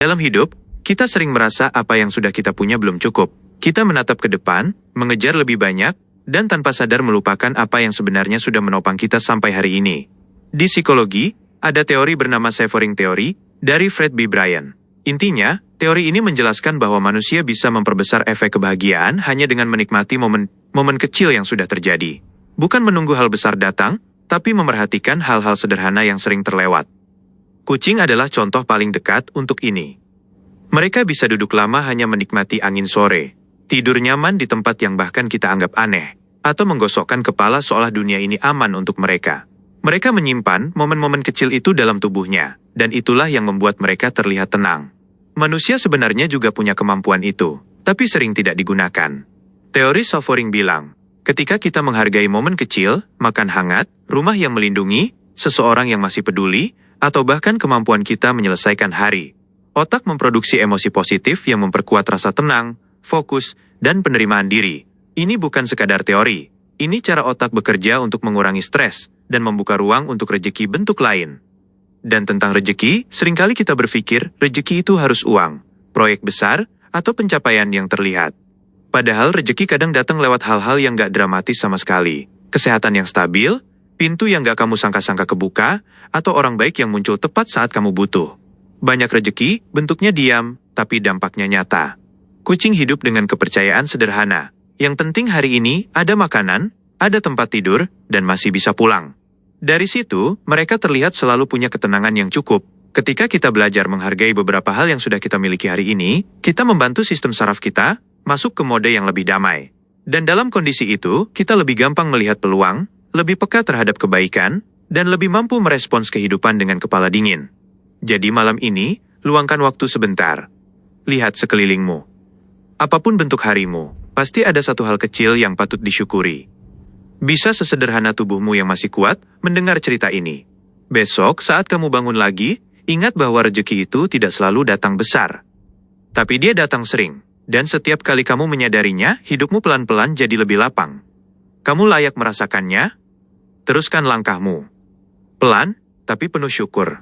Dalam hidup, kita sering merasa apa yang sudah kita punya belum cukup. Kita menatap ke depan, mengejar lebih banyak, dan tanpa sadar melupakan apa yang sebenarnya sudah menopang kita sampai hari ini. Di psikologi, ada teori bernama Savoring Theory dari Fred B. Bryan. Intinya, teori ini menjelaskan bahwa manusia bisa memperbesar efek kebahagiaan hanya dengan menikmati momen kecil yang sudah terjadi. Bukan menunggu hal besar datang, tapi memerhatikan hal-hal sederhana yang sering terlewat. Kucing adalah contoh paling dekat untuk ini. Mereka bisa duduk lama hanya menikmati angin sore, tidur nyaman di tempat yang bahkan kita anggap aneh, atau menggosokkan kepala seolah dunia ini aman untuk mereka. Mereka menyimpan momen-momen kecil itu dalam tubuhnya, dan itulah yang membuat mereka terlihat tenang. Manusia sebenarnya juga punya kemampuan itu, tapi sering tidak digunakan. Teori Savoring bilang, ketika kita menghargai momen kecil, makan hangat, rumah yang melindungi, seseorang yang masih peduli, atau bahkan kemampuan kita menyelesaikan hari, otak memproduksi emosi positif yang memperkuat rasa tenang, fokus, dan penerimaan diri. Ini bukan sekadar teori. Ini cara otak bekerja untuk mengurangi stres dan membuka ruang untuk rejeki bentuk lain. Dan tentang rejeki, seringkali kita berpikir rejeki itu harus uang, proyek besar, atau pencapaian yang terlihat. Padahal rejeki kadang datang lewat hal-hal yang gak dramatis sama sekali. Kesehatan yang stabil, pintu yang gak kamu sangka-sangka kebuka, atau orang baik yang muncul tepat saat kamu butuh. Banyak rejeki, bentuknya diam, tapi dampaknya nyata. Kucing hidup dengan kepercayaan sederhana. Yang penting hari ini ada makanan, ada tempat tidur, dan masih bisa pulang. Dari situ, mereka terlihat selalu punya ketenangan yang cukup. Ketika kita belajar menghargai beberapa hal yang sudah kita miliki hari ini, kita membantu sistem saraf kita masuk ke mode yang lebih damai. Dan dalam kondisi itu, kita lebih gampang melihat peluang, lebih peka terhadap kebaikan, dan lebih mampu merespons kehidupan dengan kepala dingin. Jadi malam ini, luangkan waktu sebentar. Lihat sekelilingmu. Apapun bentuk harimu, pasti ada satu hal kecil yang patut disyukuri. Bisa sesederhana tubuhmu yang masih kuat mendengar cerita ini. Besok saat kamu bangun lagi, ingat bahwa rezeki itu tidak selalu datang besar. Tapi dia datang sering, dan setiap kali kamu menyadarinya, hidupmu pelan-pelan jadi lebih lapang. Kamu layak merasakannya. Teruskan langkahmu. Pelan, tapi penuh syukur.